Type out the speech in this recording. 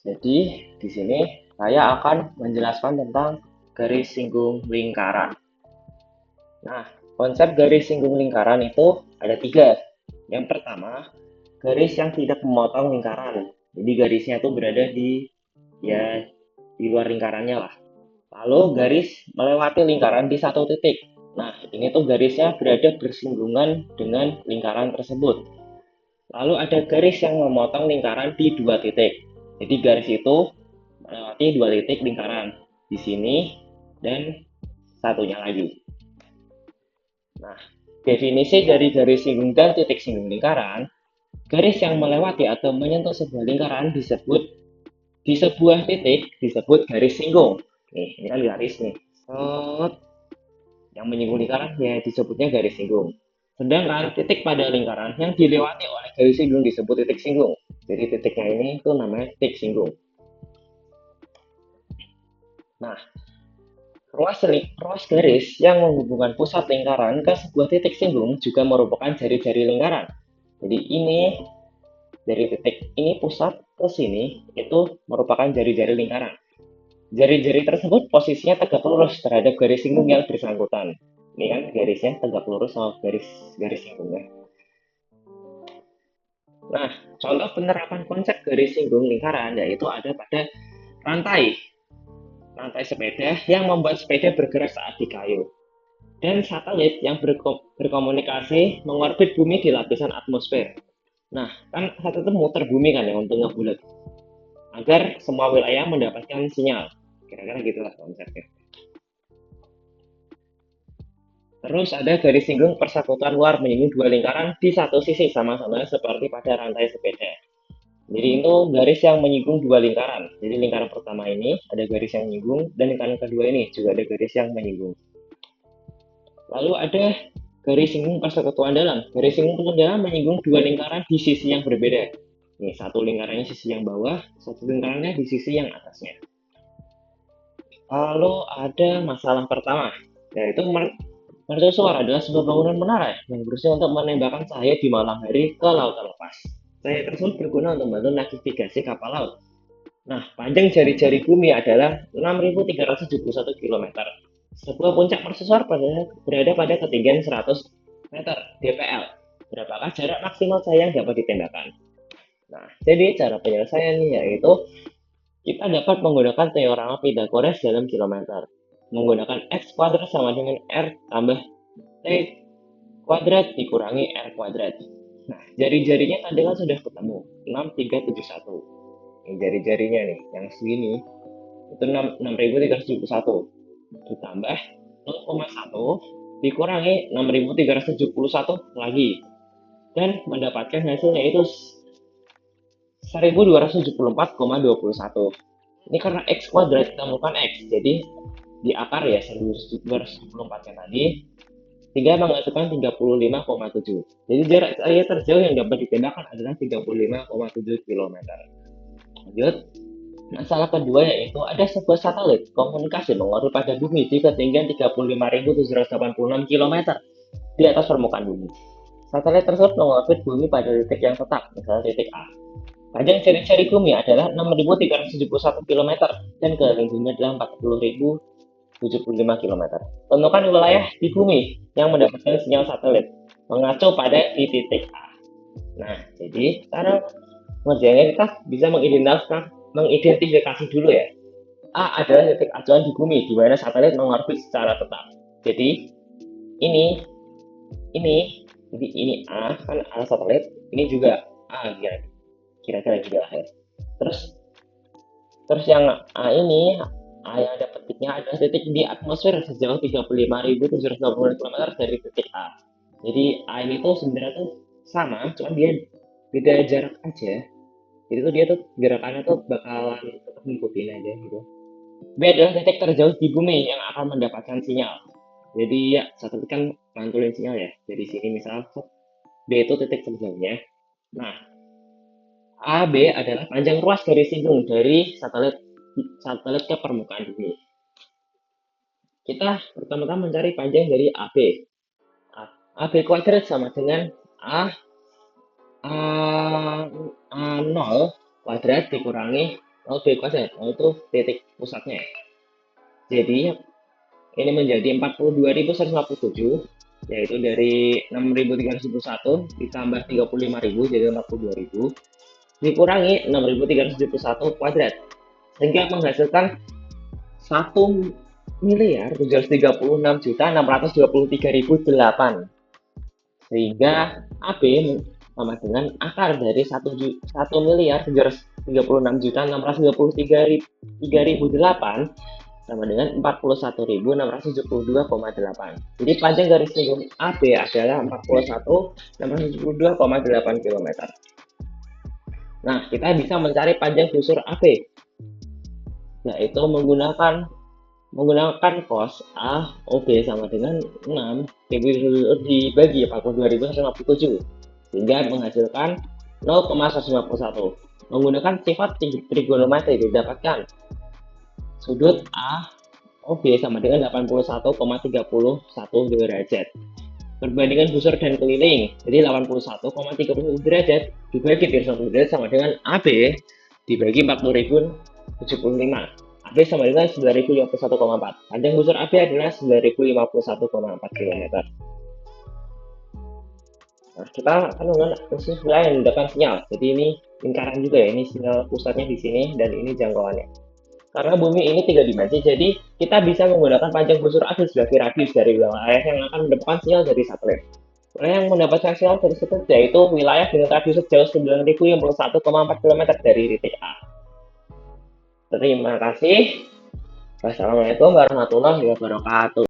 Jadi, di sini saya akan menjelaskan tentang garis singgung lingkaran. Nah, konsep garis singgung lingkaran itu ada tiga. Yang pertama, garis yang tidak memotong lingkaran. Jadi garisnya itu berada di luar lingkarannya lah. Lalu garis melewati lingkaran di satu titik. Nah, ini tuh garisnya berada bersinggungan dengan lingkaran tersebut. Lalu ada garis yang memotong lingkaran di dua titik. Jadi garis itu melewati dua titik lingkaran di sini dan satunya lagi. Nah, definisi dari garis singgung dan titik singgung lingkaran, garis yang melewati atau menyentuh sebuah lingkaran disebut di sebuah titik disebut garis singgung. Nih, ini kan garis nih. Yang menyinggung lingkaran ya disebutnya garis singgung. Sedangkan titik pada lingkaran yang dilewati oleh garis singgung disebut titik singgung. Jadi titiknya ini itu namanya titik singgung. Nah, ruas garis yang menghubungkan pusat lingkaran ke sebuah titik singgung juga merupakan jari-jari lingkaran. Jadi ini dari titik ini pusat ke sini itu merupakan jari-jari lingkaran. Jari-jari tersebut posisinya tegak lurus terhadap garis singgung yang bersangkutan. Ini kan garisnya tegak lurus sama garis singgungnya. Nah, contoh penerapan konsep garis singgung lingkaran yaitu ada pada rantai rantai sepeda yang membuat sepeda bergerak saat di kayu, dan satelit yang berkomunikasi mengorbit bumi di lapisan atmosfer. Nah, kan satelit itu muter bumi kan ya untuk ngebulat agar semua wilayah mendapatkan sinyal. Kira-kira gitulah konsepnya. Terus ada garis singgung persekutuan luar menyinggung dua lingkaran di satu sisi sama-sama seperti pada rantai sepeda. Jadi itu garis yang menyinggung dua lingkaran. Jadi lingkaran pertama ini ada garis yang menyinggung dan lingkaran kedua ini juga ada garis yang menyinggung. Lalu ada garis singgung persekutuan dalam. Garis singgung persekutuan dalam menyinggung dua lingkaran di sisi yang berbeda. Nih, satu lingkarannya sisi yang bawah, satu lingkarannya di sisi yang atasnya. Lalu ada masalah pertama, yaitu mercusuar adalah sebuah bangunan menara yang berusaha untuk menembakkan cahaya di malam hari ke lautan lepas. Cahaya tersebut berguna untuk membantu navigasi kapal laut. Nah, panjang jari-jari bumi adalah 6.371 km. Sebuah puncak mercusuar berada pada ketinggian 100 meter DPL. Berapakah jarak maksimal cahaya yang dapat ditembakkan? Nah, jadi cara penyelesaiannya yaitu kita dapat menggunakan teorema Pythagoras dalam kilometer. Menggunakan X kuadrat sama dengan R tambah T kuadrat dikurangi R kuadrat. Nah, jari-jarinya tadi kan sudah ketemu, 6371. Ini jari-jarinya nih, yang segini, itu 6371. Ditambah 0,1 dikurangi 6371 lagi. Dan mendapatkan hasilnya itu 1274,21. Ini karena X kuadrat kita temukan X, jadi di akar ya 1274 nya tadi sehingga menghasilkan 35,7. Jadi jarak cahaya terjauh yang dapat ditembakkan adalah 35,7 km. Lanjut, masalah kedua yaitu ada sebuah satelit komunikasi mengorbit pada bumi di ketinggian 35.786 km di atas permukaan bumi. Satelit tersebut mengorbit bumi pada titik yang tetap, misalnya titik A. Panjang jari-jari bumi adalah 6.371 km dan keliling bumi adalah 40.075 km. Tentukan wilayah di bumi yang mendapatkan sinyal satelit mengacu pada di titik A. Nah, jadi cara ngerjainnya kita bisa mengidentifikasi dulu ya. A adalah titik acuan di bumi di mana satelit mengorbit secara tetap. Jadi ini ini jadi ini A kan A satelit, ini juga A kira-kira gitu lah ya. Terus terus yang A ini A yang ada petiknya adalah titik di atmosfer sejauh 35.780 km dari titik A. Jadi A ini tuh sebenarnya tuh sama, cuma dia beda jarak aja. Jadi tuh dia tuh gerakannya tuh bakalan tetap ngikutin aja gitu. B adalah titik terjauh di bumi yang akan mendapatkan sinyal. Jadi ya satelit kan mantulin sinyal ya. Jadi sini misal B itu titik terjauhnya. Nah, AB adalah panjang ruas garis singgung dari satelit ke permukaan bumi. Kita pertama-tama mencari panjang dari AB. AB kuadrat sama dengan A 0 kuadrat dikurangi 0,2 kuadrat, itu titik pusatnya. Jadi ini menjadi 42.157, yaitu dari 6.371 ditambah 35.000 jadi 42.000 dikurangi 6.371 kuadrat, sehingga menghasilkan 1.736.623.008, sehingga AB sama dengan akar dari 1.736.623.008 sama dengan 41.672,8. Jadi panjang garis lingkup AB adalah 41.672,8 km. Nah, kita bisa mencari panjang busur AB, yaitu menggunakan cos A OB sama dengan 6 dibagi 42.157, sehingga menghasilkan 0,151. Menggunakan sifat trigonometri didapatkan sudut A OB sama dengan 81,31 derajat. Perbandingan busur dan keliling, jadi 81,31 derajat dibagi 31 derajat sama dengan AB dibagi 40.075. AB sama dengan 9.051,4. Panjang busur AB adalah 9.051,4 km. Nah, kita akan menggunakan mesin wilayah yang mendapat sinyal. Jadi ini lingkaran juga ya, ini sinyal pusatnya di sini dan ini jangkauannya. Karena bumi ini 3 dimensi, jadi kita bisa menggunakan panjang busur AB sebagai radius dari wilayah yang akan mendapatkan sinyal dari satelit. Wilayah yang mendapatkan sinyal dari satelit yaitu wilayah dengan radius sejauh 9.051,4 km dari titik A. Terima kasih. Wassalamualaikum warahmatullahi wabarakatuh.